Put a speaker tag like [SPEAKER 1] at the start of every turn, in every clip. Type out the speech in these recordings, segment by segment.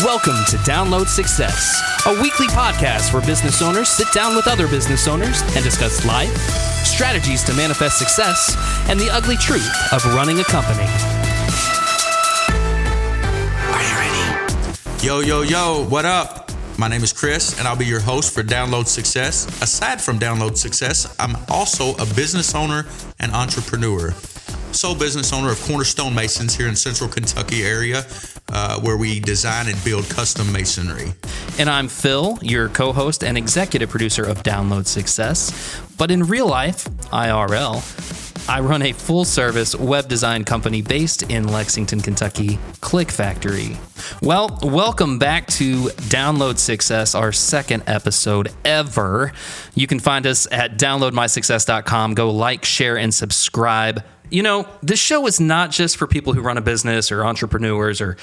[SPEAKER 1] Welcome to Download Success, a weekly podcast where business owners sit down with other business owners and discuss life, strategies to manifest success, and the ugly truth of running a company.
[SPEAKER 2] Are you ready? Yo, what up? My name is Chris, and I'll be your host for Download Success. Aside from Download Success, I'm also a business owner and entrepreneur. Sole business owner of Cornerstone Masons here in Central Kentucky area, where we design and build custom masonry.
[SPEAKER 1] And I'm Phil, your co-host and executive producer of Download Success. But in real life, IRL, I run a full-service web design company based in Lexington, Kentucky, Click Factory. Well, welcome back to Download Success, our second episode ever. You can find us at downloadmysuccess.com. Go like, share, and subscribe. You know, this show is not just for people who run a business or entrepreneurs or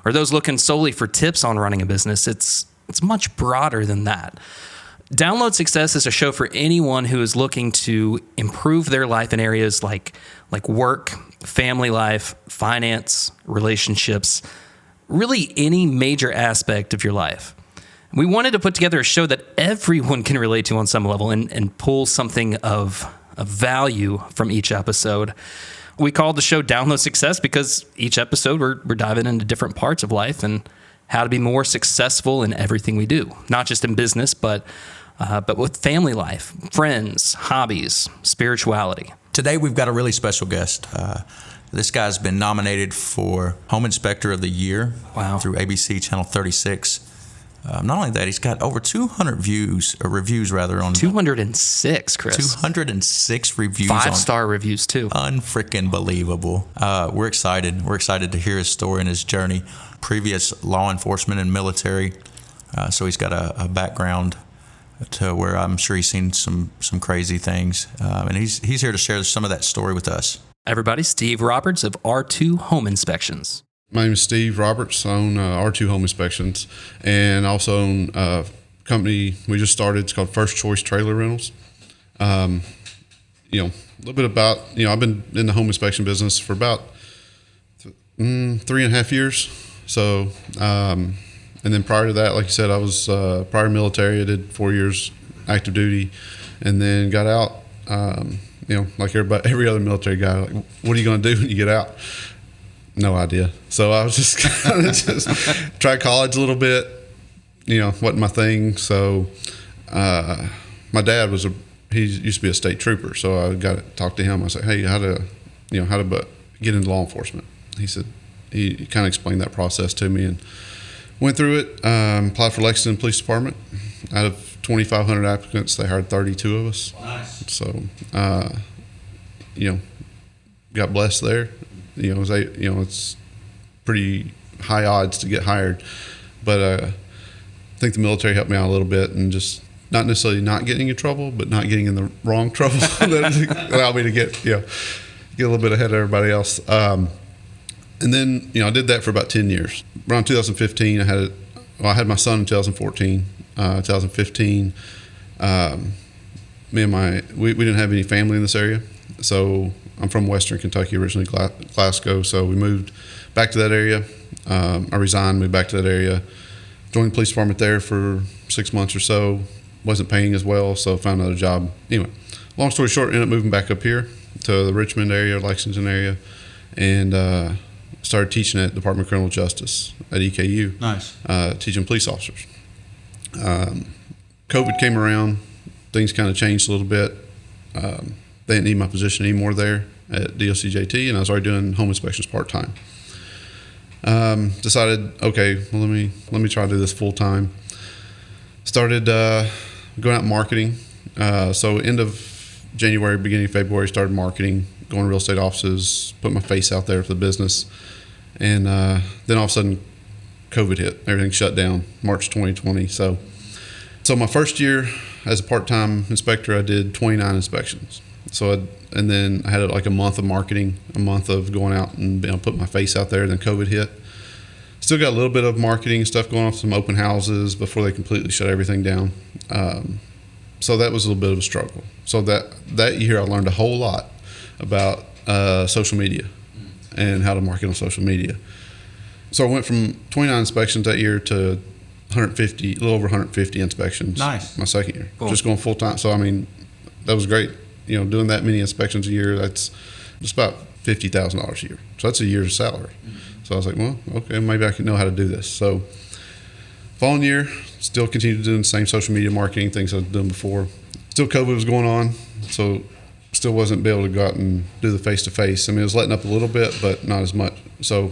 [SPEAKER 1] those looking solely for tips on running a business. It's much broader than that. Download Success is a show for anyone who is looking to improve their life in areas like work, family life, finance, relationships, really any major aspect of your life. We wanted to put together a show that everyone can relate to on some level and pull something of value from each episode. We called the show Download Success because each episode we're diving into different parts of life and how to be more successful in everything we do, not just in business, but with family life, friends, hobbies, spirituality.
[SPEAKER 2] Today we've got a really special guest. This guy's been nominated for Home Inspector of the Year through ABC Channel 36. Not only that, he's got over 200 reviews on
[SPEAKER 1] 206, Chris.
[SPEAKER 2] 206 reviews.
[SPEAKER 1] 5-star reviews too.
[SPEAKER 2] Unfreaking believable. We're excited. We're excited to hear his story and his journey. Previous law enforcement and military, so he's got a background to where I'm sure he's seen some crazy things, and he's here to share some of that story with us.
[SPEAKER 1] Everybody, Steve Roberts of R2 Home Inspections.
[SPEAKER 3] My name is Steve Roberts. I own R2 Home Inspections, and also own a company we just started. It's called First Choice Trailer Rentals. A little bit about, I've been in the home inspection business for about 3.5 years. So, and then prior to that, like you said, I was prior military. I did 4 years active duty, and then got out. Like every other military guy, like, what are you going to do when you get out? No idea. So I was just kind of tried college a little bit. Wasn't my thing. So my dad he used to be a state trooper. So I got to talk to him. I said, hey, how to get into law enforcement? He kind of explained that process to me and went through it. Applied for Lexington Police Department. Out of 2,500 applicants, they hired 32 of us. Nice. So, got blessed there. It's pretty high odds to get hired, but I think the military helped me out a little bit, and just not necessarily not getting in trouble, but not getting in the wrong trouble that allowed me to get a little bit ahead of everybody else. And then I did that for about 10 years. Around 2015, I had my son in 2014. 2015, we didn't have any family in this area, so I'm from Western Kentucky, originally Glasgow, so we moved back to that area. I resigned, moved back to that area, joined the police department there for 6 months or so. Wasn't paying as well, so found another job. Anyway, long story short, ended up moving back up here to the Richmond area, Lexington area, and started teaching at Department of Criminal Justice at EKU. Nice. Teaching police officers. COVID came around, things kind of changed a little bit. They didn't need my position anymore there at DOCJT, and I was already doing home inspections part-time. Decided, okay, well, let me try to do this full-time. Started going out marketing. So end of January, beginning of February, started marketing, going to real estate offices, put my face out there for the business. And then all of a sudden, COVID hit. Everything shut down, March 2020. So my first year as a part-time inspector, I did 29 inspections. And then I had like a month of marketing, a month of going out and put my face out there. Then COVID hit. Still got a little bit of marketing stuff going on, some open houses before they completely shut everything down. So that was a little bit of a struggle. So that year I learned a whole lot about social media and how to market on social media. So I went from 29 inspections that year to 150, a little over 150 inspections.
[SPEAKER 4] Nice.
[SPEAKER 3] My second year,
[SPEAKER 1] Cool.
[SPEAKER 3] just going full time. So I mean, that was great. Doing that many inspections a year, that's just about $50,000 a year. So that's a year's salary. So I was like, well, okay, maybe I can know how to do this. So following year, still continued doing the same social media marketing things I was doing before. Still COVID was going on, so still wasn't able to go out and do the face-to-face. I mean, it was letting up a little bit, but not as much. So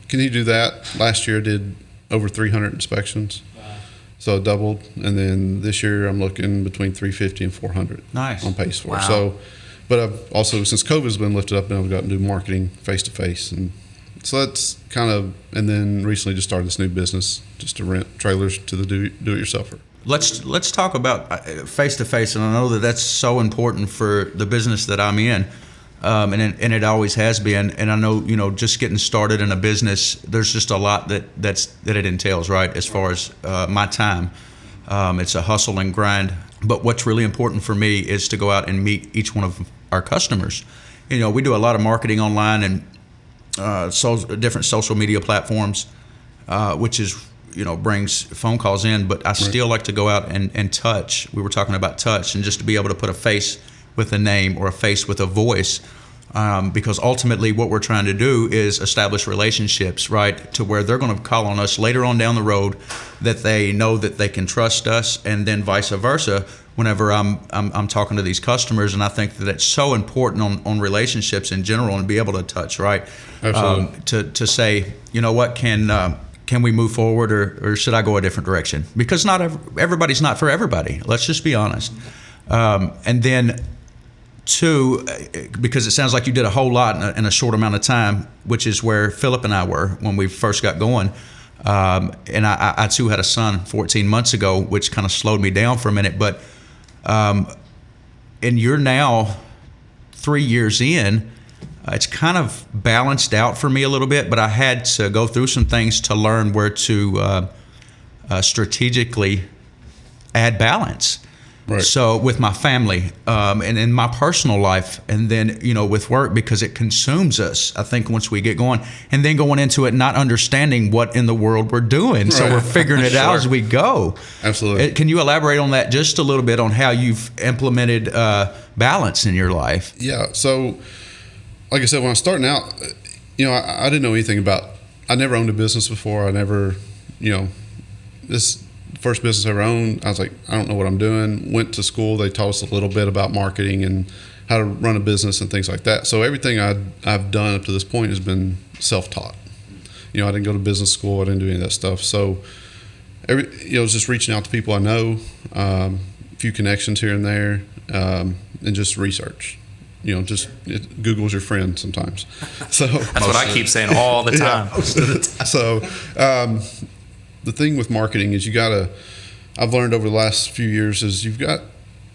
[SPEAKER 3] continued to do that. Last year I did over 300 inspections. Wow. So it doubled. And then this year I'm looking between 350 and 400
[SPEAKER 4] Nice.
[SPEAKER 3] on pace for.
[SPEAKER 1] Wow.
[SPEAKER 3] So, but I've also, since COVID's been lifted up, I've gotten to do marketing face-to-face. And so that's kind of, and then recently just started this new business just to rent trailers to the do-it-yourselfer.
[SPEAKER 4] Let's talk about face-to-face, and I know that that's so important for the business that I'm in, and it always has been. And I know, just getting started in a business, there's just a lot that it entails, right? As far as my time, it's a hustle and grind. But what's really important for me is to go out and meet each one of our customers. We do a lot of marketing online and different social media platforms, which is brings phone calls in, but I still like to go out and touch. We were talking about touch, and just to be able to put a face with a name or a face with a voice, because ultimately what we're trying to do is establish relationships, right, to where they're going to call on us later on down the road, that they know that they can trust us, and then vice versa. Whenever I'm talking to these customers, and I think that it's so important on relationships in general, and be able to touch, right, to say, what, can we move forward, or should I go a different direction? Because not everybody's not for everybody. Let's just be honest. And then, two, because it sounds like you did a whole lot in a short amount of time, which is where Philip and I were when we first got going. And I too had a son 14 months ago, which kind of slowed me down for a minute. But and you're now 3 years in. It's kind of balanced out for me a little bit, but I had to go through some things to learn where to strategically add balance.
[SPEAKER 3] Right.
[SPEAKER 4] So with my family and in my personal life, and then with work, because it consumes us, I think, once we get going, and then going into it not understanding what in the world we're doing. So we're figuring it out as we go.
[SPEAKER 3] Absolutely.
[SPEAKER 4] Can you elaborate on that just a little bit, on how you've implemented balance in your life?
[SPEAKER 3] Yeah. So, like I said, when I was starting out, I didn't know anything about. I never owned a business before. I never, this first business I ever owned. I was like, I don't know what I'm doing. Went to school. They taught us a little bit about marketing and how to run a business and things like that. So everything I've done up to this point has been self-taught. I didn't go to business school. I didn't do any of that stuff. So, just reaching out to people I know, a few connections here and there, and just research. Google's your friend sometimes. So
[SPEAKER 1] That's what I keep saying all the time.
[SPEAKER 3] Yeah. So the thing with marketing is I've learned over the last few years is you've got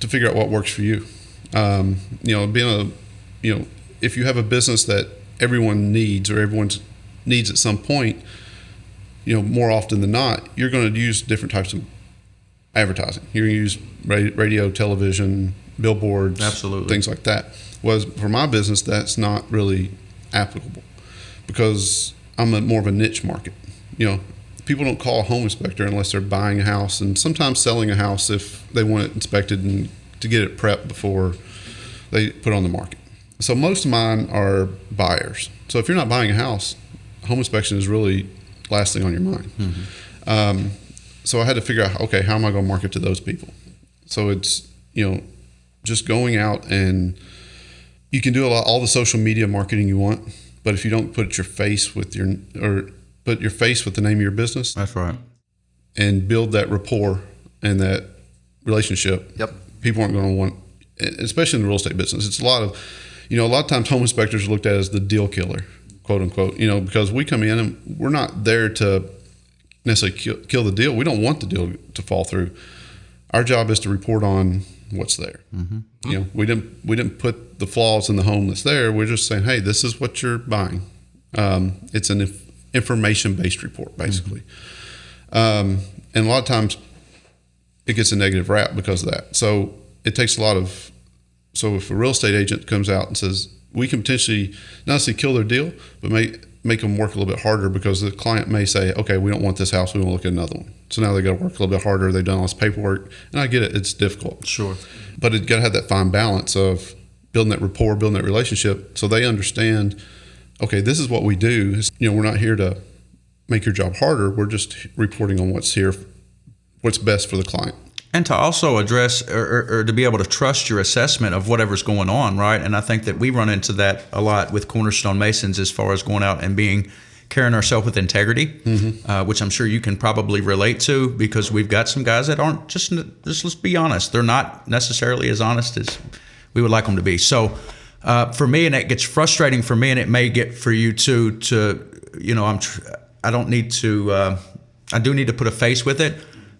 [SPEAKER 3] to figure out what works for you. If you have a business that everyone needs, or everyone needs at some point, more often than not, you're going to use different types of advertising. You're going to use radio, television, billboards,
[SPEAKER 4] absolutely,
[SPEAKER 3] things like that. Was for my business, that's not really applicable, because I'm more of a niche market. People don't call a home inspector unless they're buying a house, and sometimes selling a house if they want it inspected and to get it prepped before they put it on the market. So most of mine are buyers. So if you're not buying a house, home inspection is really last thing on your mind. Mm-hmm. So I had to figure out, okay, how am I going to market to those people? So it's just going out, and you can do all the social media marketing you want, but if you don't put your face with the name of your business,
[SPEAKER 4] that's right,
[SPEAKER 3] and build that rapport and that relationship,
[SPEAKER 1] yep,
[SPEAKER 3] people aren't going to want, especially in the real estate business. It's a lot of times home inspectors are looked at as the deal killer, quote unquote, because we come in and we're not there to necessarily kill the deal. We don't want the deal to fall through. Our job is to report on what's there. Mm-hmm. We didn't put the flaws in the home that's there. We're just saying, hey, this is what you're buying. It's an information-based report, basically. And a lot of times it gets a negative rap because of that. So it takes a lot of, so if a real estate agent comes out and says, we can potentially not necessarily kill their deal, but make them work a little bit harder, because the client may say, okay, we don't want this house, we want to look at another one. So now they got to work a little bit harder. They've done all this paperwork, and I get it, it's difficult.
[SPEAKER 4] Sure.
[SPEAKER 3] But it got to have that fine balance of building that rapport, building that relationship, so they understand, okay, this is what we do. We're not here to make your job harder. We're just reporting on what's best for the client.
[SPEAKER 4] And to also address or to be able to trust your assessment of whatever's going on, right? And I think that we run into that a lot with Cornerstone Masons as far as going out and carrying ourselves with integrity, which I'm sure you can probably relate to, because we've got some guys that aren't just let's be honest, they're not necessarily as honest as we would like them to be. So for me, and it gets frustrating for me, and it may get for you too, I do need to put a face with it.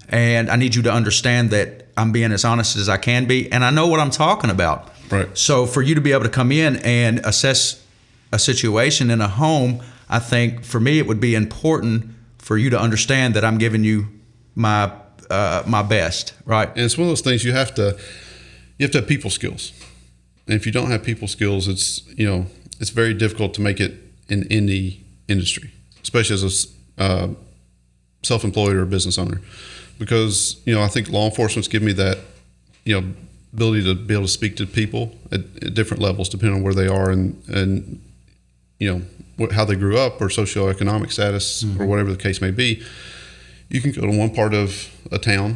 [SPEAKER 4] And I need you to understand that I'm being as honest as I can be, and I know what I'm talking about.
[SPEAKER 3] Right.
[SPEAKER 4] So for you to be able to come in and assess a situation in a home, I think for me it would be important for you to understand that I'm giving you my best, right?
[SPEAKER 3] And it's one of those things you have to have people skills. And if you don't have people skills, it's very difficult to make it in any industry, especially as a self-employed or a business owner. Because, I think law enforcement's given me that, ability to be able to speak to people at different levels, depending on where they are and how they grew up or socioeconomic status or whatever the case may be. You can go to one part of a town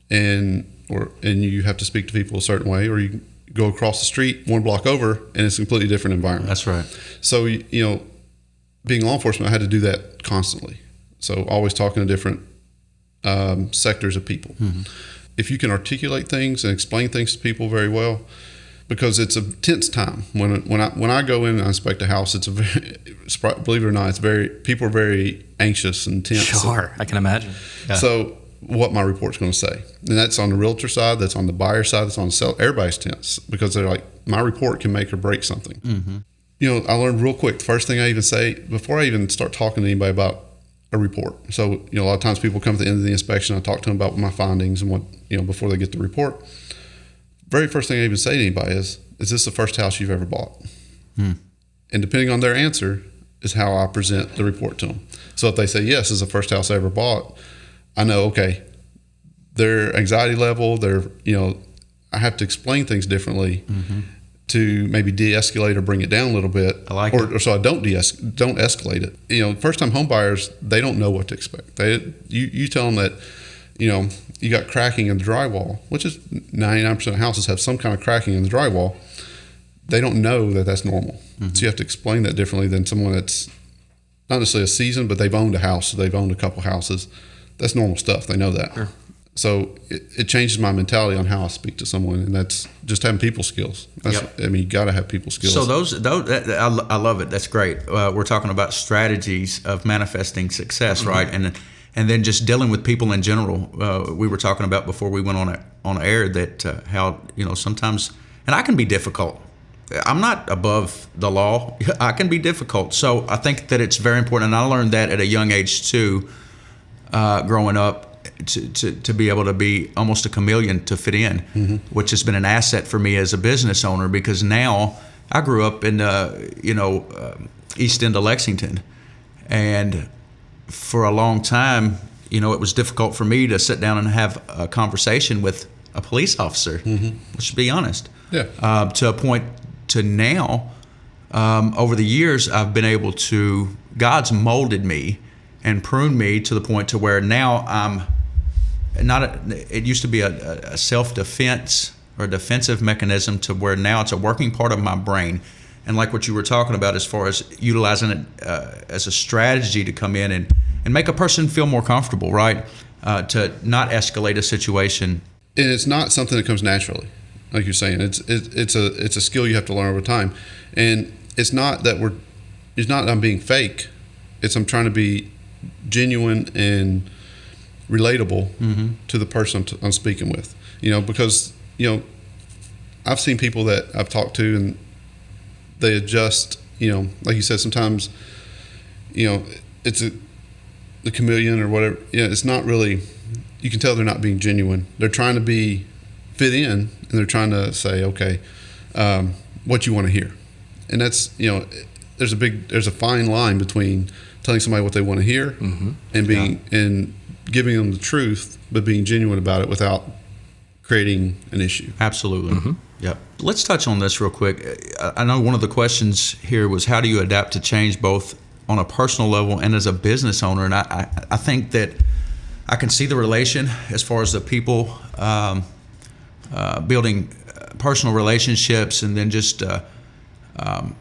[SPEAKER 3] and you have to speak to people a certain way, or you can go across the street one block over and it's a completely different environment.
[SPEAKER 4] That's right.
[SPEAKER 3] So, being law enforcement, I had to do that constantly. So always talking to different sectors of people. If you can articulate things and explain things to people very well, because it's a tense time when I go in and I inspect a house, believe it or not, people are very anxious and tense.
[SPEAKER 1] Sure, I can imagine.
[SPEAKER 3] Yeah. So what my report's going to say, and that's on the realtor side, that's on the buyer side, that's on the seller. Everybody's tense because they're like, my report can make or break something. I learned real quick. The first thing I even say before I even start talking to anybody about a report. So, a lot of times people come to the end of the inspection, I talk to them about my findings and what, before they get the report. Very first thing I even say to anybody is this the first house you've ever bought? And depending on their answer is how I present the report to them. So if they say, yes, this is the first house I ever bought, I know, okay, their anxiety level, I have to explain things differently to maybe de-escalate or bring it down a little bit.
[SPEAKER 4] I like
[SPEAKER 3] or so I don't escalate it. First time home buyers, they don't know what to expect. You tell them that, you got cracking in the drywall, which is 99% of houses have some kind of cracking in the drywall. They don't know that that's normal. So you have to explain that differently than someone that's not necessarily a seasoned, but they've owned a house, so they've owned a couple houses. That's normal stuff. They know that. Sure. So it changes my mentality on how I speak to someone, and that's just having people skills. You got to have people skills.
[SPEAKER 4] So those I love it. That's great. We're talking about strategies of manifesting success, right? And then just dealing with people in general. We were talking about before we went on air that how sometimes, and I can be difficult. I'm not above the law. I can be difficult. So I think that it's very important, and I learned that at a young age too, growing up. To be able to be almost a chameleon to fit in, which has been an asset for me as a business owner, because now I grew up in east end of Lexington, and for a long time, it was difficult for me to sit down and have a conversation with a police officer. Let's be honest.
[SPEAKER 3] Yeah.
[SPEAKER 4] To a point to now, over the years, I've been able to. God's molded me and pruned me to the point to where now I'm not. It used to be a self-defense or a defensive mechanism to where now it's a working part of my brain. And like what you were talking about as far as utilizing it as a strategy to come in and make a person feel more comfortable, right? To not escalate a situation.
[SPEAKER 3] And it's not something that comes naturally, like you're saying. It's a skill you have to learn over time. And it's not that I'm being fake. I'm trying to be genuine and relatable to the person I'm speaking with. Because I've seen people that I've talked to and they adjust. Like you said, sometimes it's the chameleon or whatever. It's not really. You can tell they're not being genuine. They're trying to fit in, and they're trying to say, okay, what you want to hear, and that's there's a fine line between telling somebody what they want to hear and and giving them the truth, but being genuine about it without creating an issue.
[SPEAKER 4] Absolutely. Yep. Let's touch on this real quick. I know one of the questions here was, how do you adapt to change both on a personal level and as a business owner? And I think that I can see the relation as far as the people building personal relationships and then just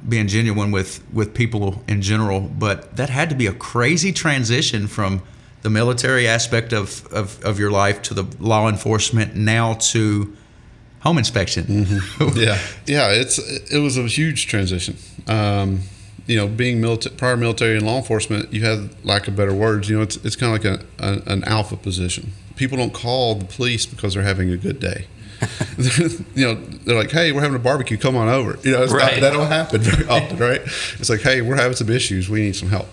[SPEAKER 4] being genuine with people in general. But that had to be a crazy transition from the military aspect of your life to the law enforcement, now to home inspection.
[SPEAKER 3] Yeah. It was a huge transition. Being prior military and law enforcement, you had, lack of better words, it's kind of like an alpha position. People don't call the police because they're having a good day. They're like, hey, we're having a barbecue, come on over. That don't happen very often, right? It's like, hey, we're having some issues, we need some help.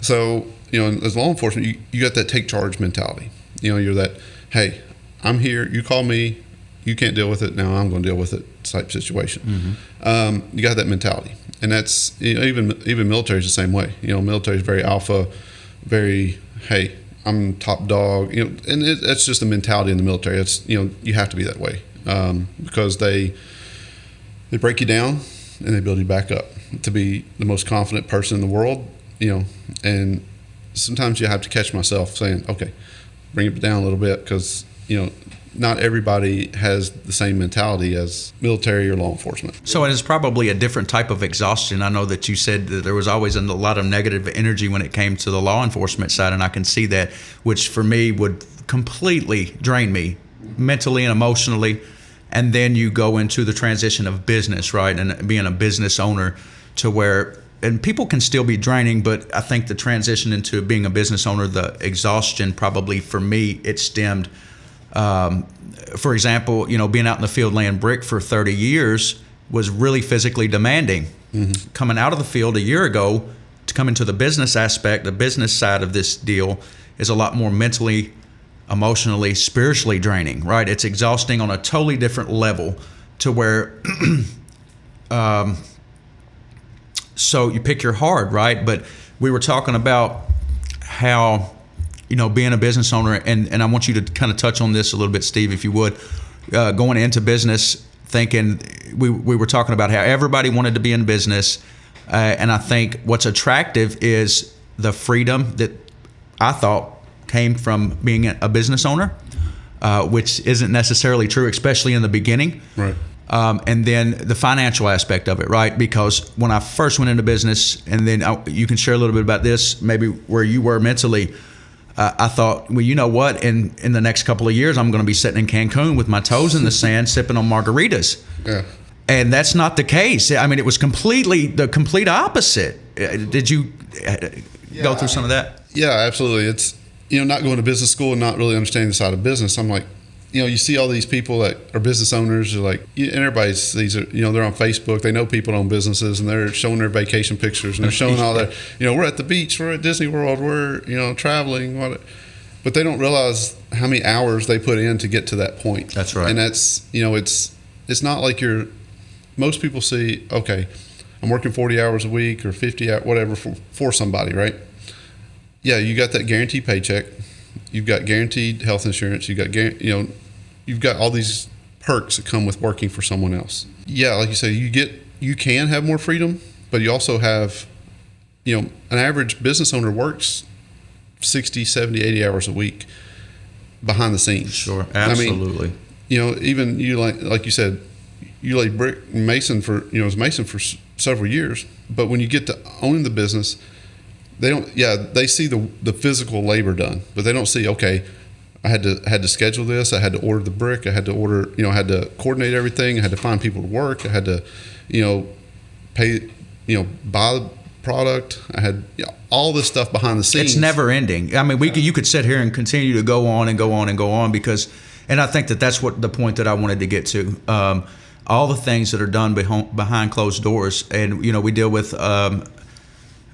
[SPEAKER 3] So, as law enforcement, you got that take charge mentality. You're that, hey, I'm here, you call me, you can't deal with it, now I'm going to deal with it type situation. You got that mentality. And that's, even military is the same way. Military is very alpha, very, hey, I'm top dog, and that's just a mentality in the military. It's, you have to be that way, because they break you down and they build you back up to be the most confident person in the world, and sometimes you have to catch myself saying, okay, bring it down a little bit, because, not everybody has the same mentality as military or law enforcement.
[SPEAKER 4] So it is probably a different type of exhaustion. I know that you said that there was always a lot of negative energy when it came to the law enforcement side, and I can see that, which for me would completely drain me mentally and emotionally. And then you go into the transition of business, right, and being a business owner, to where, and people can still be draining, but I think the transition into being a business owner, the exhaustion probably for me, it stemmed, for example, being out in the field laying brick for 30 years was really physically demanding. Coming out of the field a year ago to come into the business aspect, the business side of this deal is a lot more mentally, emotionally, spiritually draining, right? It's exhausting on a totally different level, to where so you pick your hard, right? But we were talking about how, being a business owner, and I want you to kind of touch on this a little bit, Steve, if you would, going into business, thinking, we were talking about how everybody wanted to be in business, and I think what's attractive is the freedom that I thought came from being a business owner, which isn't necessarily true, especially in the beginning.
[SPEAKER 3] Right.
[SPEAKER 4] And then the financial aspect of it, right? Because when I first went into business, and then you can share a little bit about this, maybe where you were mentally, I thought, well, you know what? In the next couple of years, I'm going to be sitting in Cancun with my toes in the sand, sipping on margaritas.
[SPEAKER 3] Yeah.
[SPEAKER 4] And that's not the case. I mean, it was the complete opposite. Did you go through some of that?
[SPEAKER 3] Yeah, absolutely. It's, not going to business school and not really understanding the side of business. I'm like, you see all these people that are business owners, are like, and everybody's, they're on Facebook, they know people own businesses, and they're showing their vacation pictures, and they're showing all their, we're at the beach, we're at Disney World, we're, traveling, but they don't realize how many hours they put in to get to that point.
[SPEAKER 4] That's right.
[SPEAKER 3] And that's, it's not like most people see, okay, I'm working 40 hours a week or 50 hours, whatever, for somebody, right? Yeah, you got that guaranteed paycheck. You've got guaranteed health insurance. You've got all these perks that come with working for someone else. Yeah, like you say, you can have more freedom, but you also have, an average business owner works 60, 70, 80 hours a week behind the scenes.
[SPEAKER 4] Sure, absolutely.
[SPEAKER 3] Even you, like you said, you lay brick mason for, as mason for several years, but when you get to owning the business, they see the physical labor done, but they don't see, okay, I had to schedule this, I had to order the brick, I had to order, I had to coordinate everything, I had to find people to work, I had to, pay, buy the product, I had all this stuff behind the scenes.
[SPEAKER 4] It's never ending. I mean, you could sit here and continue to go on and go on and go on, because, and I think that's what the point that I wanted to get to. All the things that are done behind closed doors, and we deal with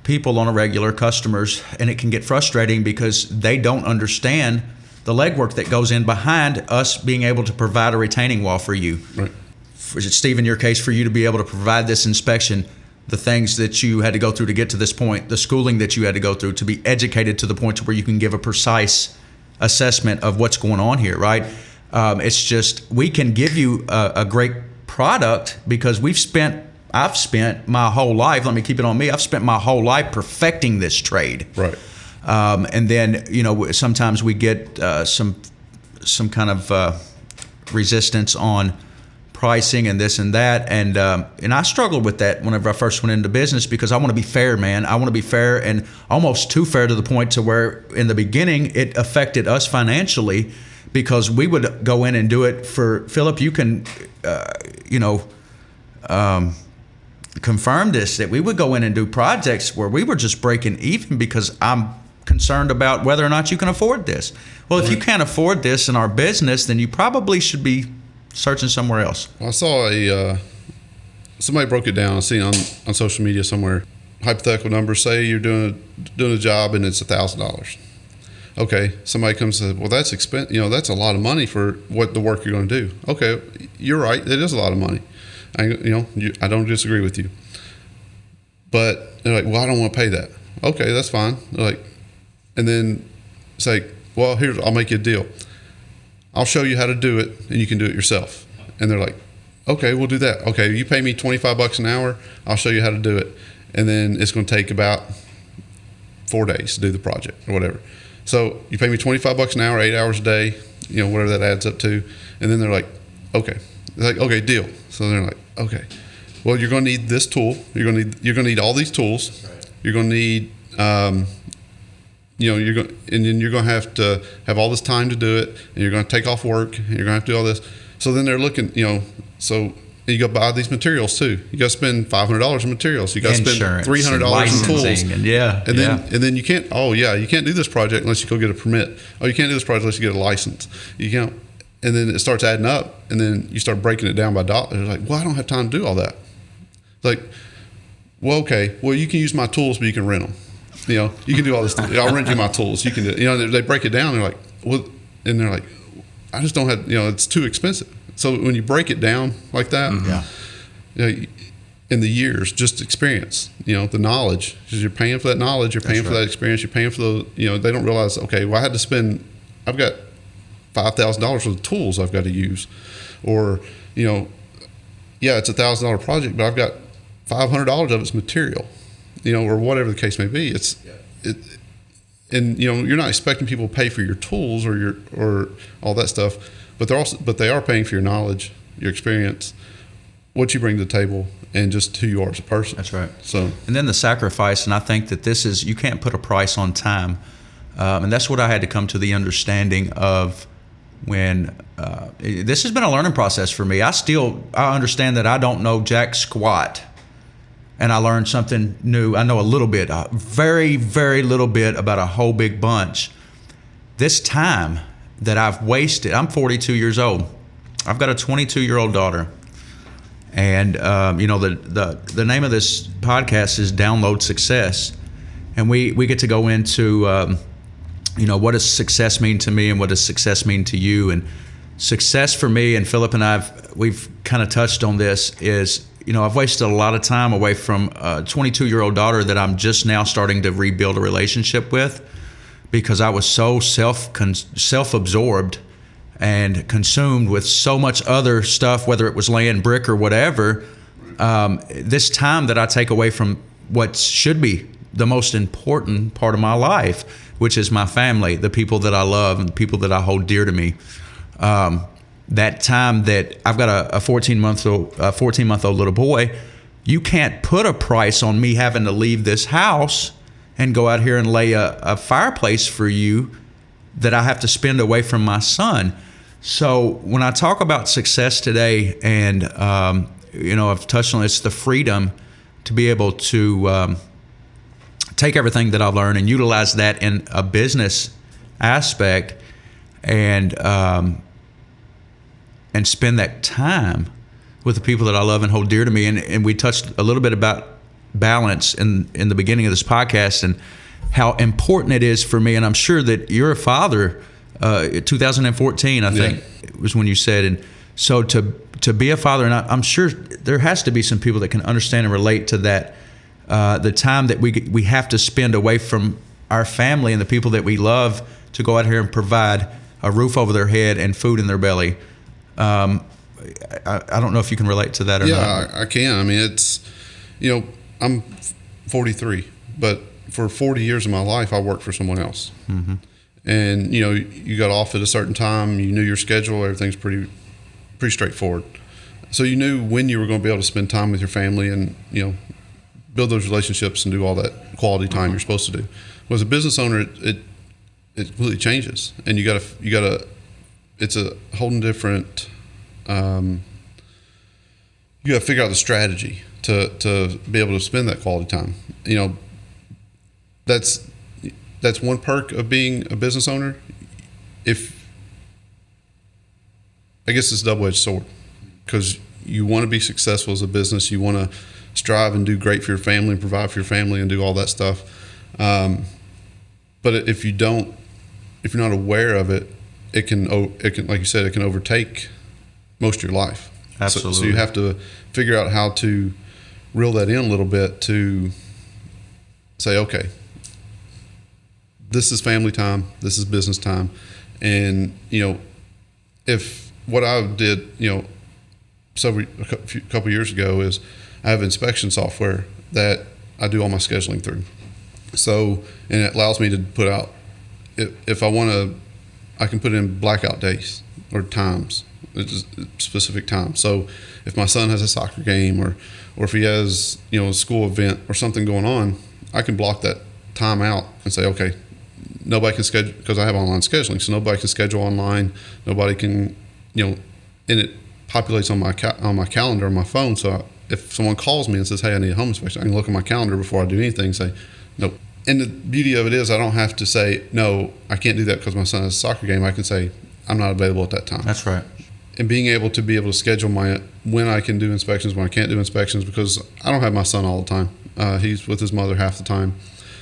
[SPEAKER 4] people on a regular, customers, and it can get frustrating because they don't understand the legwork that goes in behind us being able to provide a retaining wall for you.
[SPEAKER 3] Right.
[SPEAKER 4] For Steve, in your case, for you to be able to provide this inspection, the things that you had to go through to get to this point, the schooling that you had to go through to be educated to the point to where you can give a precise assessment of what's going on here, right? It's just, we can give you a great product because I've spent my whole life, let me keep it on me, I've spent my whole life perfecting this trade.
[SPEAKER 3] Right.
[SPEAKER 4] And then, sometimes we get some kind of resistance on pricing and this and that. And I struggled with that whenever I first went into business because I want to be fair, man. I want to be fair and almost too fair to the point to where in the beginning it affected us financially because we would go in and do it for, Philip, you can, confirm this, that we would go in and do projects where we were just breaking even because I'm concerned about whether or not you can afford this. Well, if you can't afford this in our business, then you probably should be searching somewhere else.
[SPEAKER 3] Well, I saw somebody broke it down. I seen on social media somewhere. Hypothetical numbers. Say you're doing a job and it's $1,000. Okay, somebody comes and says, well, that's expensive. That's a lot of money for what the work you're going to do. Okay, you're right. It is a lot of money. I don't disagree with you. But they're like, well, I don't want to pay that. Okay, that's fine. They're like, and then it's like, well, I'll make you a deal. I'll show you how to do it, and you can do it yourself. And they're like, okay, we'll do that. Okay, you pay me $25 an hour. I'll show you how to do it, and then it's going to take about 4 days to do the project or whatever. So you pay me $25 an hour, 8 hours a day, whatever that adds up to. And then they're like, okay. They're like, okay, deal. So they're like, okay. Well, you're going to need this tool. You're going to need all these tools. Right. You're going to need, and then you're going to have all this time to do it, and you're going to take off work, and you're going to have to do all this. So then they're looking, so you got to buy these materials too. You got to spend $500 in materials. You got to spend $300 in tools. And then you can't. Oh yeah, you can't do this project unless you go get a permit. Oh, you can't do this project unless you get a license. You can't. And then it starts adding up, and then you start breaking it down by dollars. They're like, well, I don't have time to do all that. It's like, well, okay, well, you can use my tools, but you can rent them. You can do all this. I'll rent you my tools. You can do. They break it down. They're like, well, and they're like, I just don't have. It's too expensive. So when you break it down like that, in the years, just experience. The knowledge, because you're paying for that knowledge. You're paying for that experience. You're paying for the. They don't realize. Okay, well, I had to spend. I've got $5,000 for the tools I've got to use, or it's $1,000 project, but I've got $500 of it's material, or whatever the case may be. And you're not expecting people to pay for your tools or all that stuff, but they are paying for your knowledge, your experience, what you bring to the table, and just who you are as a person.
[SPEAKER 4] That's right.
[SPEAKER 3] So,
[SPEAKER 4] and then the sacrifice, and I think that you can't put a price on time, and that's what I had to come to the understanding of. When this has been a learning process for me. I understand that I don't know jack squat, and I learned something new. I know a little bit, a very, very little bit about a whole big bunch. This time that I've wasted, I'm 42 years old. I've got a 22-year-old daughter, and the name of this podcast is Download Success, and we get to go into. What does success mean to me and what does success mean to you? And success for me, and Philip and we've kind of touched on this, is, I've wasted a lot of time away from a 22-year-old daughter that I'm just now starting to rebuild a relationship with because I was so self-absorbed and consumed with so much other stuff, whether it was laying brick or whatever. This time that I take away from what should be the most important part of my life, which is my family, the people that I love and the people that I hold dear to me. That time that I've got a 14-month-old little boy, you can't put a price on me having to leave this house and go out here and lay a fireplace for you that I have to spend away from my son. So when I talk about success today, and I've touched on it's the freedom to be able to take everything that I've learned and utilize that in a business aspect, and spend that time with the people that I love and hold dear to me. And we touched a little bit about balance in the beginning of this podcast and how important it is for me. And I'm sure that you're a father. 2014, I think, was when you said. And so to to be a father, and I'm sure there has to be some people that can understand and relate to that, the time that we have to spend away from our family and the people that we love to go out here and provide a roof over their head and food in their belly. I don't know if you can relate to that or not.
[SPEAKER 3] Yeah, I can. I mean, it's, I'm 43, but for 40 years of my life, I worked for someone else. Mm-hmm. And, you got off at a certain time, you knew your schedule, everything's pretty straightforward. So you knew when you were going to be able to spend time with your family and, build those relationships and do all that quality time you're supposed to do. Well, as a business owner, it completely changes. And you gotta, it's a whole different, you gotta figure out the strategy to be able to spend that quality time. That's one perk of being a business owner. I guess it's a double-edged sword, because you want to be successful as a business. You want to strive and do great for your family and provide for your family and do all that stuff. But if you're not aware of it, it can, like you said, it can overtake most of your life.
[SPEAKER 4] Absolutely.
[SPEAKER 3] So you have to figure out how to reel that in a little bit to say, okay, this is family time, this is business time. And, if what I did, a couple years ago is I have inspection software that I do all my scheduling through. So, and it allows me to put out, if I want to, I can put in blackout days or times, specific times. So if my son has a soccer game or if he has, a school event or something going on, I can block that time out and say, okay, nobody can schedule, because I have online scheduling, so nobody can schedule online. Nobody can, and it populates on my calendar on my phone. So if someone calls me and says, hey, I need a home inspection, I can look at my calendar before I do anything and say, nope. And the beauty of it is I don't have to say, no, I can't do that because my son has a soccer game. I can say, I'm not available at that time.
[SPEAKER 4] That's right.
[SPEAKER 3] And being able to schedule when I can do inspections, when I can't do inspections, because I don't have my son all the time. He's with his mother half the time.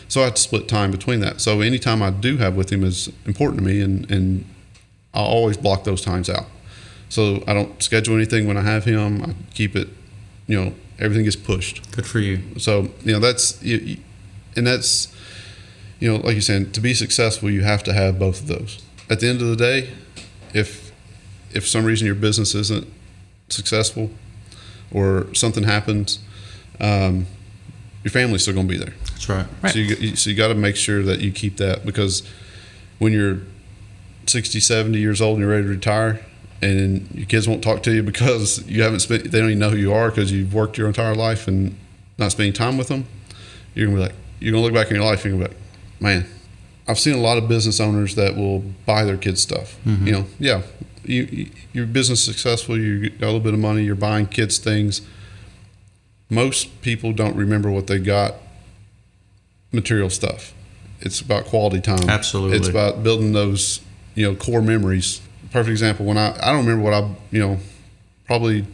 [SPEAKER 3] So I have to split time between that. So any time I do have with him is important to me, and I'll always block those times out. So I don't schedule anything when I have him. I keep it, everything gets pushed.
[SPEAKER 4] Good for you.
[SPEAKER 3] So, that's, and that's, like you said, to be successful, you have to have both of those. At the end of the day, if for some reason your business isn't successful or something happens, your family's still going to be there.
[SPEAKER 4] That's right.
[SPEAKER 3] So you got to make sure that you keep that, because when you're 60, 70 years old and you're ready to retire, and your kids won't talk to you because they don't even know who you are because you've worked your entire life and not spending time with them, you're going to look back in your life and you're going to be like, man, I've seen a lot of business owners that will buy their kids stuff. Mm-hmm. Your business is successful, you got a little bit of money, you're buying kids things. Most people don't remember what they got, material stuff. It's about quality time.
[SPEAKER 4] Absolutely.
[SPEAKER 3] It's about building those, core memories. Perfect example, when I don't remember what probably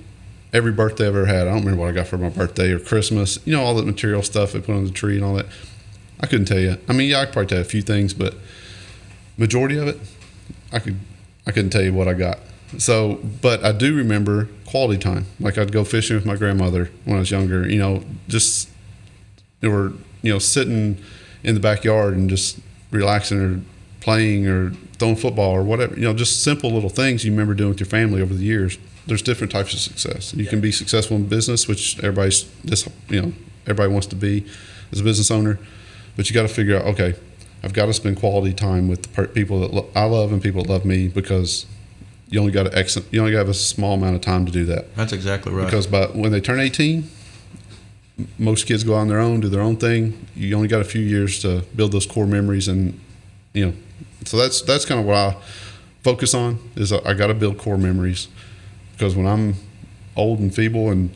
[SPEAKER 3] every birthday I've ever had. I don't remember what I got for my birthday or Christmas, all that material stuff they put on the tree and all that. I couldn't tell you. I mean, I could probably tell you a few things, but majority of it, I couldn't tell you what I got. So, but I do remember quality time. Like I'd go fishing with my grandmother when I was younger, just, or, sitting in the backyard and just relaxing or playing or throwing football or whatever, just simple little things you remember doing with your family over the years. There's different types of success. You can be successful in business, which everybody wants to be as a business owner, but you got to figure out, okay, I've got to spend quality time with the people that I love and people that love me, because you only got to have a small amount of time to do that.
[SPEAKER 4] That's exactly right.
[SPEAKER 3] Because when they turn 18, most kids go on their own, do their own thing. You only got a few years to build those core memories, and so that's kind of what I focus on, is I got to build core memories, because when I'm old and feeble and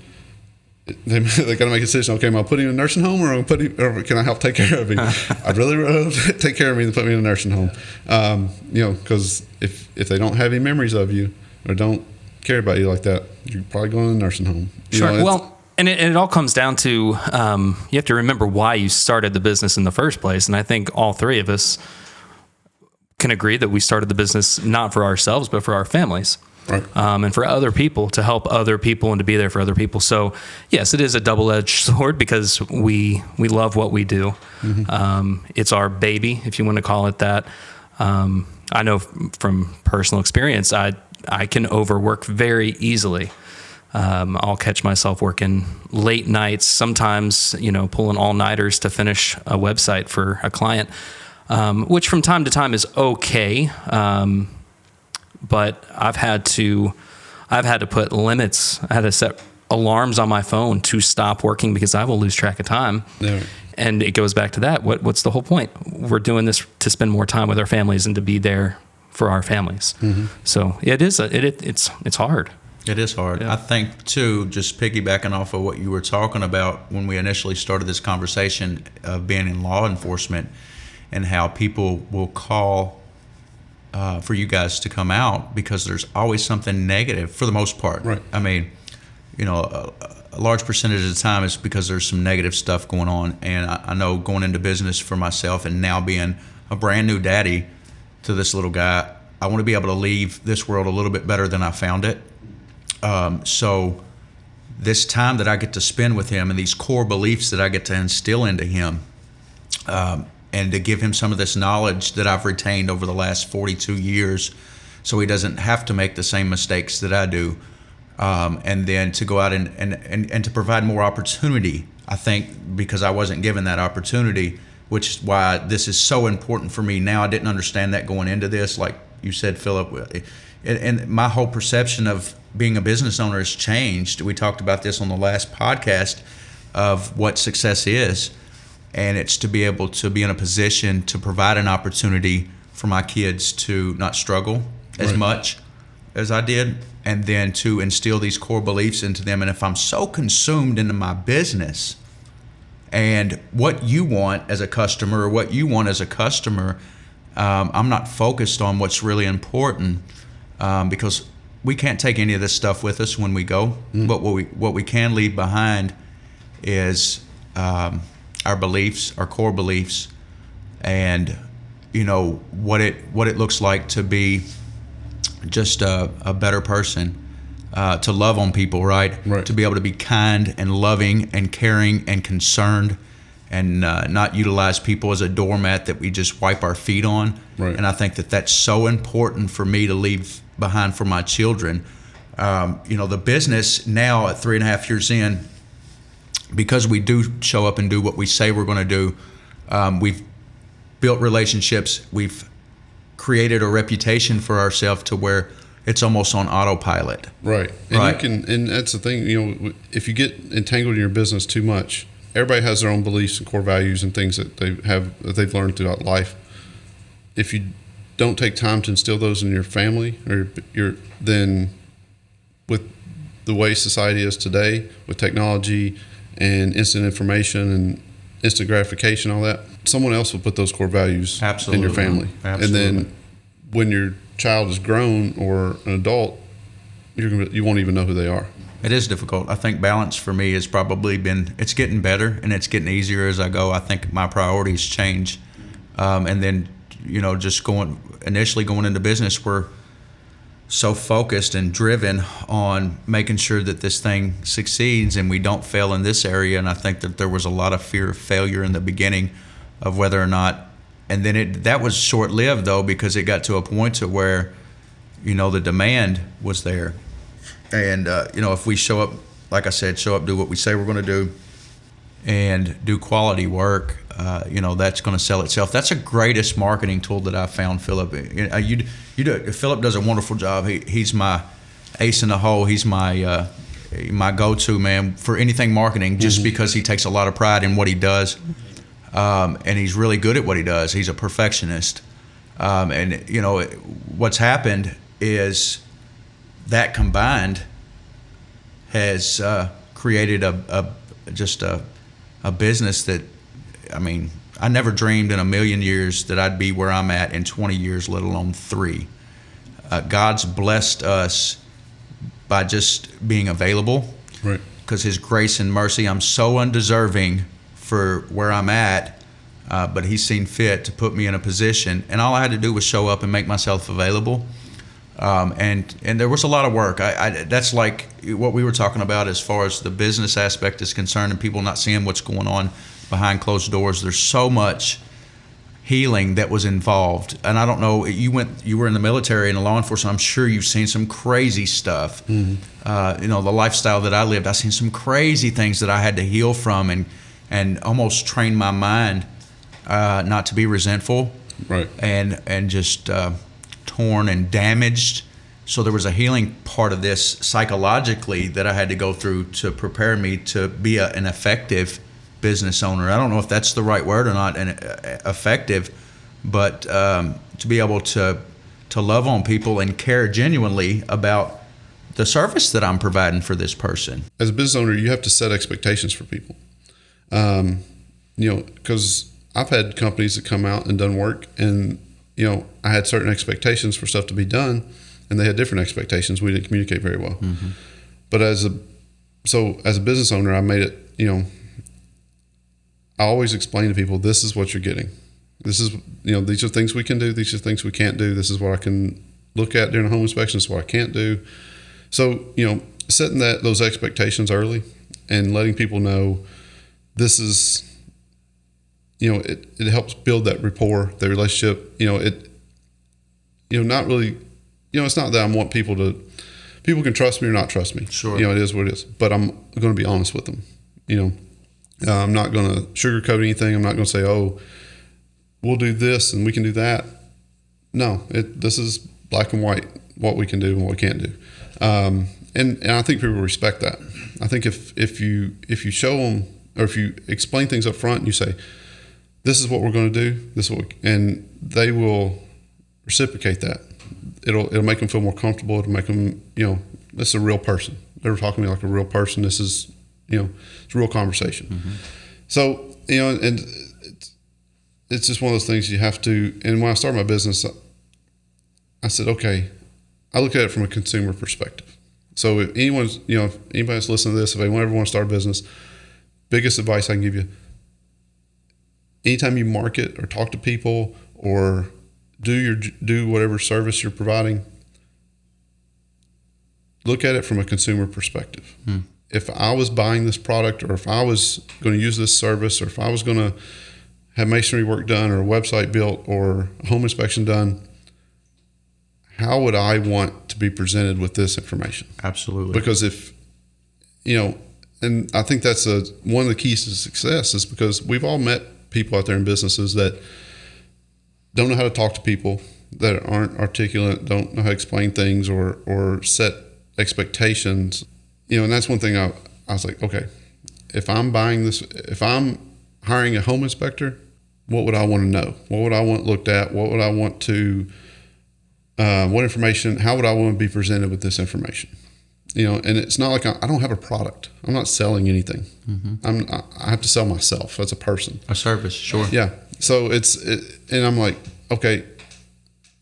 [SPEAKER 3] they got to make a decision, okay, am I putting him in a nursing home or can I help take care of him? I'd really rather take care of me than put me in a nursing home. Because if they don't have any memories of you or don't care about you like that, you're probably going to a nursing home.
[SPEAKER 1] Sure. And it all comes down to, you have to remember why you started the business in the first place. And I think all three of us can agree that we started the business not for ourselves, but for our families.
[SPEAKER 3] Right.
[SPEAKER 1] And for other people, to help other people and to be there for other people. So yes, it is a double-edged sword because we love what we do. It's our baby, if you want to call it that. I know from personal experience, I can overwork very easily. I'll catch myself working late nights, sometimes, pulling all-nighters to finish a website for a client, which from time to time is okay. But I've had to put limits. I had to set alarms on my phone to stop working because I will lose track of time.
[SPEAKER 3] Yeah.
[SPEAKER 1] And it goes back to that. What's the whole point? We're doing this to spend more time with our families and to be there for our families. So it is it's hard.
[SPEAKER 4] It is hard.
[SPEAKER 1] Yeah.
[SPEAKER 4] I think, too, just piggybacking off of what you were talking about when we initially started this conversation of being in law enforcement and how people will call for you guys to come out because there's always something negative for the most part.
[SPEAKER 3] Right.
[SPEAKER 4] I mean, a large percentage of the time is because there's some negative stuff going on. And I know going into business for myself and now being a brand new daddy to this little guy, I want to be able to leave this world a little bit better than I found it. So this time that I get to spend with him and these core beliefs that I get to instill into him, and to give him some of this knowledge that I've retained over the last 42 years so he doesn't have to make the same mistakes that I do. And then to go out and to provide more opportunity, I think, because I wasn't given that opportunity, which is why this is so important for me now. I didn't understand that going into this, like you said, Philip. And my whole perception of being a business owner has changed. We talked about this on the last podcast of what success is. And it's to be able to be in a position to provide an opportunity for my kids to not struggle as much as I did, and then to instill these core beliefs into them. And if I'm so consumed into my business and what you want as a customer or what you want as a customer, I'm not focused on what's really important, because we can't take any of this stuff with us when we go. But what we can leave behind is our beliefs, our core beliefs, and what it looks like to be just a better person, to love on people, right? To be able to be kind and loving and caring and concerned, and not utilize people as a doormat that we just wipe our feet on. And I think that that's so important for me to leave behind for my children. The business now at 3.5 years in, because we do show up and do what we say we're going to do, we've built relationships. We've created a reputation for ourselves to where it's almost on autopilot.
[SPEAKER 3] Right. And and that's the thing, if you get entangled in your business too much, everybody has their own beliefs and core values and things that they've learned throughout life. If you don't take time to instill those in your family then with the way society is today, with technology and instant information and instant gratification, all that, someone else will put those core values in your family. And then when your child is grown or an adult, you won't even know who they are.
[SPEAKER 4] It is difficult. I think balance for me has probably it's getting better and it's getting easier as I go. I think my priorities change. And then, just initially going into business, we're so focused and driven on making sure that this thing succeeds and we don't fail in this area. And I think that there was a lot of fear of failure in the beginning of whether or not, and then that was short-lived though, because it got to a point to where, the demand was there. And, if we show up, like I said, do what we say we're going to do and do quality work, that's going to sell itself. That's the greatest marketing tool that I found, Philip. Philip does a wonderful job. He's my ace in the hole. He's my go-to man for anything marketing, just because he takes a lot of pride in what he does, and he's really good at what he does. He's a perfectionist, and what's happened is that combined has created a business that, I never dreamed in a million years that I'd be where I'm at in 20 years, let alone 3. God's blessed us by just being available.
[SPEAKER 3] Right.
[SPEAKER 4] Because His grace and mercy, I'm so undeserving for where I'm at, but He's seen fit to put me in a position. And all I had to do was show up and make myself available. And there was a lot of work. That's like what we were talking about as far as the business aspect is concerned, and people not seeing what's going on behind closed doors. There's so much healing that was involved, and I don't know. You were in the military and the law enforcement. I'm sure you've seen some crazy stuff. Mm-hmm. The lifestyle that I lived, I've seen some crazy things that I had to heal from, and almost train my mind not to be resentful,
[SPEAKER 3] right,
[SPEAKER 4] and just torn and damaged. So there was a healing part of this psychologically that I had to go through to prepare me to be an effective business owner. I don't know if that's the right word or not, and effective, but to be able to love on people and care genuinely about the service that I'm providing for this person.
[SPEAKER 3] As a business owner, you have to set expectations for people. Because I've had companies that come out and done work, and I had certain expectations for stuff to be done, and they had different expectations. We didn't communicate very well. Mm-hmm. But as a business owner, I made it, I always explain to people, this is what you're getting. This is, these are things we can do. These are things we can't do. This is what I can look at during a home inspection. This is what I can't do. So, setting those expectations early and letting people know this is, it helps build that rapport, that relationship. Not really, it's not that I want people can trust me or not trust me.
[SPEAKER 4] Sure.
[SPEAKER 3] It is what it is. But I'm going to be honest with them. I'm not going to sugarcoat anything. I'm not going to say, oh, we'll do this and we can do that. No, this is black and white, what we can do and what we can't do. And I think people respect that. I think if you show them, or if you explain things up front and you say, this is what we're going to do, and they will reciprocate that. It'll make them feel more comfortable. It'll make them, this is a real person. They're talking to me like a real person. This is, it's a real conversation. Mm-hmm. So, and it's just one of those things you have to, and when I started my business, I said, okay, I look at it from a consumer perspective. So if anyone's, if anybody's listening to this, if they ever want to start a business, biggest advice I can give you, anytime you market or talk to people or do whatever service you're providing, look at it from a consumer perspective. If I was buying this product, or if I was going to use this service, or if I was going to have masonry work done or a website built or a home inspection done, how would I want to be presented with this information?
[SPEAKER 4] Absolutely.
[SPEAKER 3] Because if, and I think that's one of the keys to success, is because we've all met people out there in businesses that don't know how to talk to people, that aren't articulate, don't know how to explain things or set expectations. And that's one thing I was like, okay, if I'm hiring a home inspector, what would I want to know? What would I want looked at? What would I want to, what information, how would I want to be presented with this information? And it's not like I don't have a product. I'm not selling anything. Mm-hmm. I have to sell myself as a person.
[SPEAKER 4] A service, sure.
[SPEAKER 3] Yeah. So and I'm like, okay,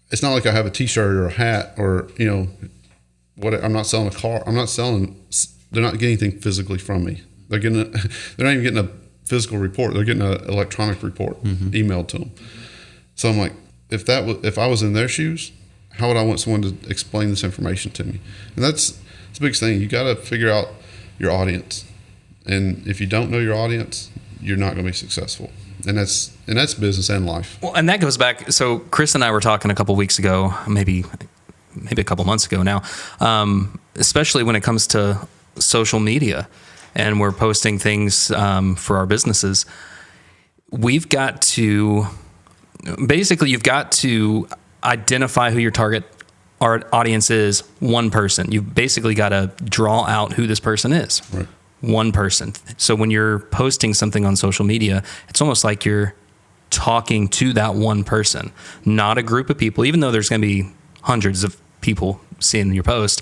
[SPEAKER 3] it's not like I have a t-shirt or a hat or, I'm not selling a car. They're not getting anything physically from me. They're not even getting a physical report. They're getting an electronic report emailed to them. So I'm like, if I was in their shoes, how would I want someone to explain this information to me? And that's the biggest thing. You got to figure out your audience. And if you don't know your audience, you're not going to be successful. And that's business and life.
[SPEAKER 1] Well, and that goes back. So Chris and I were talking a couple weeks ago, maybe a couple months ago now, especially when it comes to social media, and we're posting things for our businesses. You've got to identify who your target audience is, one person. You've basically got to draw out who this person is. Right. One person. So when you're posting something on social media, it's almost like you're talking to that one person, not a group of people. Even though there's going to be hundreds of people seeing your post,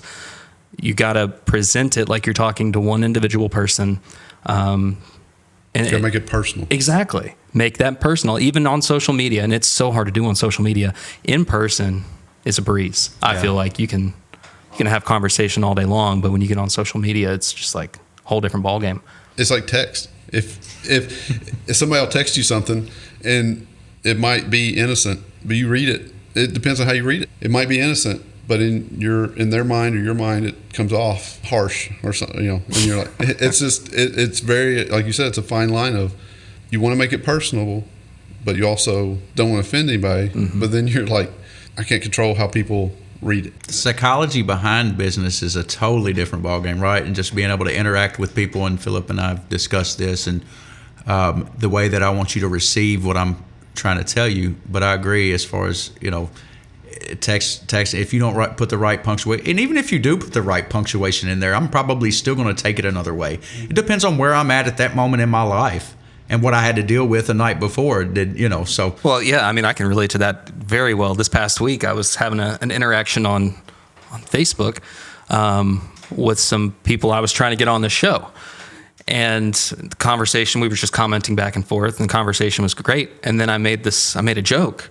[SPEAKER 1] you got to present it like you're talking to one individual person.
[SPEAKER 3] And make it personal.
[SPEAKER 1] Exactly. Make that personal, even on social media. And it's so hard to do on social media. In person, it's a breeze. I feel like you can have conversation all day long, but when you get on social media, it's just like a whole different ballgame.
[SPEAKER 3] It's like text. If somebody will text you something and it might be innocent, but you read it, it depends on how you read it. It might be innocent, but in their mind or your mind, it comes off harsh or something, and you're like, it's very, like you said, it's a fine line of, you want to make it personable, but you also don't want to offend anybody. But then you're like, I can't control how people read it.
[SPEAKER 4] The psychology behind business is a totally different ballgame, right? And just being able to interact with people, and Philip and I have discussed this, and the way that I want you to receive what I'm trying to tell you. But I agree as far as, text, if you don't put the right punctuation, and even if you do put the right punctuation in there, I'm probably still going to take it another way. It depends on where I'm at that moment in my life and what I had to deal with the night before. So.
[SPEAKER 1] Well, yeah, I mean, I can relate to that very well. This past week, I was having an interaction on Facebook with some people I was trying to get on the show. And the conversation, we were just commenting back and forth, and the conversation was great. And then I made a joke.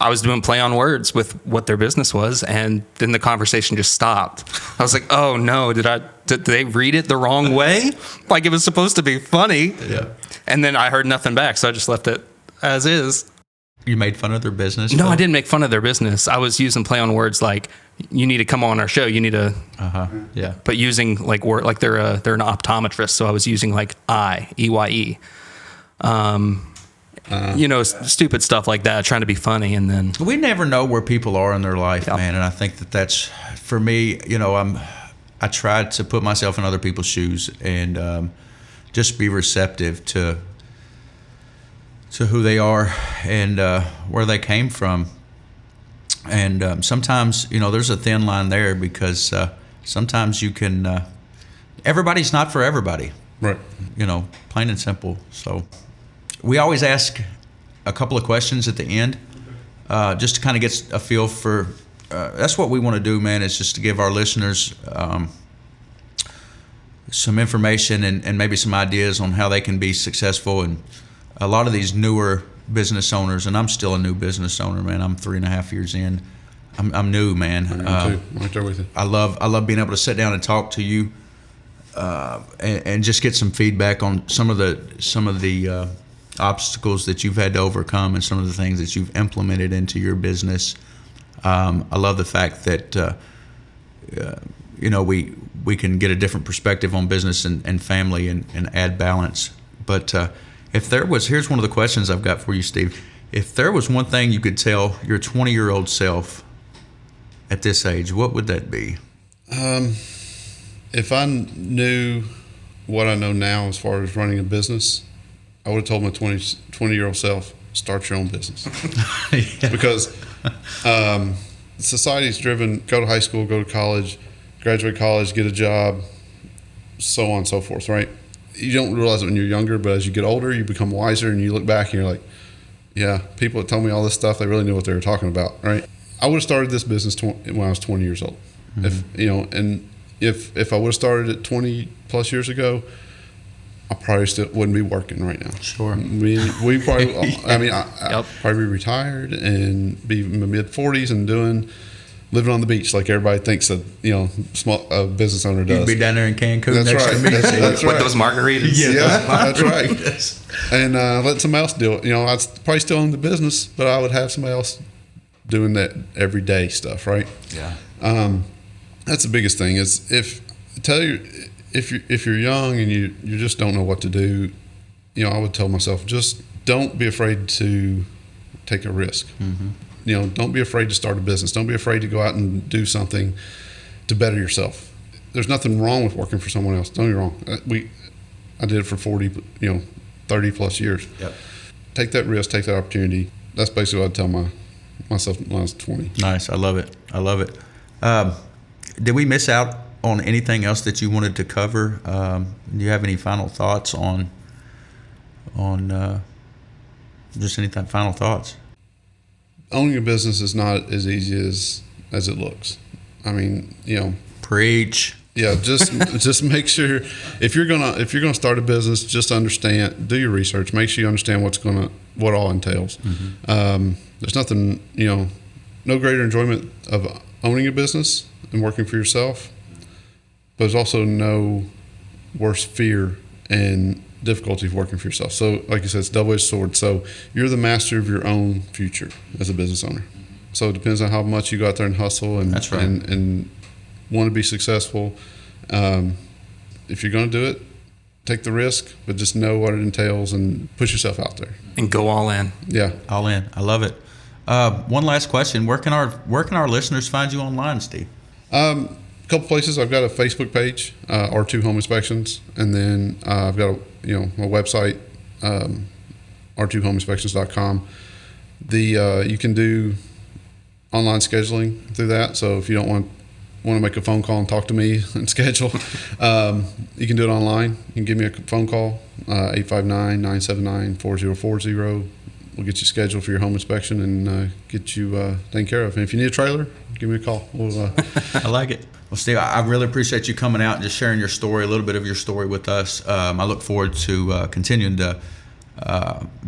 [SPEAKER 1] I was doing play on words with what their business was, and then the conversation just stopped. I was like, oh no, did they read it the wrong way? Like it was supposed to be funny.
[SPEAKER 4] Yeah.
[SPEAKER 1] And then I heard nothing back, so I just left it as is.
[SPEAKER 4] You made fun of their business?
[SPEAKER 1] No, I didn't make fun of their business. I was using play on words like, you need to come on our show. You need to,
[SPEAKER 4] yeah.
[SPEAKER 1] But using like word, like they're an optometrist, so I was using like EYE. Stupid stuff like that, trying to be funny, and then
[SPEAKER 4] we never know where people are in their life, man. And I think that's for me. I try to put myself in other people's shoes and just be receptive to who they are and where they came from. And sometimes, there's a thin line there because sometimes you can. Everybody's not for everybody,
[SPEAKER 3] right?
[SPEAKER 4] Plain and simple. So. We always ask a couple of questions at the end, just to kind of get a feel for. That's what we want to do, man. Is just to give our listeners some information and maybe some ideas on how they can be successful. And a lot of these newer business owners, and I'm still a new business owner, man. I'm 3.5 years in. I'm new, man.
[SPEAKER 3] I am too. Right there with you.
[SPEAKER 4] I love being able to sit down and talk to you, and just get some feedback on some of the obstacles that you've had to overcome and some of the things that you've implemented into your business. I love the fact that we can get a different perspective on business and family and add balance. But here's one of the questions I've got for you, Steve. If there was one thing you could tell your 20-year-old self at this age, what would that be?
[SPEAKER 3] If I knew what I know now as far as running a business, I would have told my 20-year-old self, start your own business.
[SPEAKER 4] Yeah.
[SPEAKER 3] Because society's driven, go to high school, go to college, graduate college, get a job, so on and so forth, right? You don't realize it when you're younger, but as you get older, you become wiser, and you look back and you're like, yeah, people that told me all this stuff, they really knew what they were talking about, right? I would have started this business when I was 20 years old.
[SPEAKER 4] Mm-hmm.
[SPEAKER 3] If I would have started it 20 plus years ago, I probably still wouldn't be working right now.
[SPEAKER 4] Sure.
[SPEAKER 3] We probably,
[SPEAKER 1] Yep.
[SPEAKER 3] I'd probably be retired and be in my mid-40s and living on the beach like everybody thinks a business owner does.
[SPEAKER 4] You'd be down there in Cancun
[SPEAKER 3] That's
[SPEAKER 4] next
[SPEAKER 3] right.
[SPEAKER 4] to me.
[SPEAKER 3] That's right.
[SPEAKER 1] with those margaritas.
[SPEAKER 3] Yeah, that's right. And let somebody else do it. I'd probably still own the business, but I would have somebody else doing that everyday stuff, right?
[SPEAKER 4] Yeah.
[SPEAKER 3] That's the biggest thing is if you're young and you just don't know what to do, I would tell myself, just don't be afraid to take a risk. Mm-hmm. Don't be afraid to start a business. Don't be afraid to go out and do something to better yourself. There's nothing wrong with working for someone else. Don't get me wrong. I did it for 30 plus years.
[SPEAKER 4] Yep.
[SPEAKER 3] Take that risk, take that opportunity. That's basically what I'd tell myself when I was 20.
[SPEAKER 4] Nice. I love it. Did we miss out on anything else that you wanted to cover? Do you have any final thoughts on just any final thoughts?
[SPEAKER 3] Owning a business is not as easy as it looks. I mean,
[SPEAKER 4] Preach.
[SPEAKER 3] Yeah, just make sure if you're gonna start a business, just do your research. Make sure you understand what all entails. Mm-hmm. There's nothing, no greater enjoyment of owning a business and working for yourself, but there's also no worse fear and difficulty of working for yourself. So, like you said, it's a double-edged sword. So you're the master of your own future as a business owner. So it depends on how much you go out there and hustle and
[SPEAKER 4] That's right.
[SPEAKER 3] and want to be successful. If you're going to do it, take the risk, but just know what it entails and push yourself out there.
[SPEAKER 1] And go all in.
[SPEAKER 3] Yeah.
[SPEAKER 4] All in. I love it. One last question. Where can our listeners find you online, Steve?
[SPEAKER 3] A couple places. I've got a Facebook page, R2 Home Inspections, and then I've got my website, r2homeinspections.com. You can do online scheduling through that. So if you don't want to make a phone call and talk to me and schedule, you can do it online. You can give me a phone call, 859-979-4040. We'll get you scheduled for your home inspection and get you taken care of. And if you need a trailer, give me a call.
[SPEAKER 4] I like it. Well, Steve, I really appreciate you coming out and just sharing your story, a little bit of your story with us. I look forward to continuing to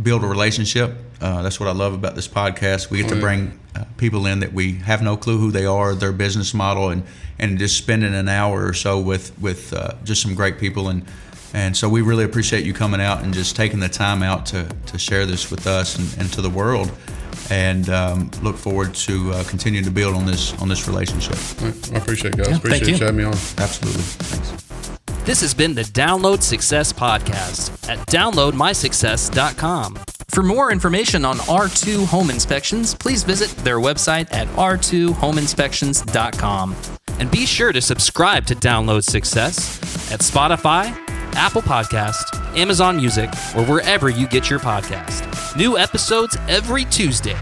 [SPEAKER 4] build a relationship. That's what I love about this podcast. We get to bring people in that we have no clue who they are, their business model, and just spending an hour or so with just some great people. And so we really appreciate you coming out and just taking the time out to share this with us and to the world. And look forward to continuing to build on this relationship.
[SPEAKER 3] I appreciate it, guys.
[SPEAKER 1] Yeah,
[SPEAKER 3] Appreciate you having me on.
[SPEAKER 4] Absolutely. Thanks.
[SPEAKER 1] This has been the Download Success Podcast at downloadmysuccess.com. For more information on R2 Home Inspections, please visit their website at r2homeinspections.com. And be sure to subscribe to Download Success at Spotify, Apple Podcast, Amazon Music, or wherever you get your podcast. New episodes every Tuesday.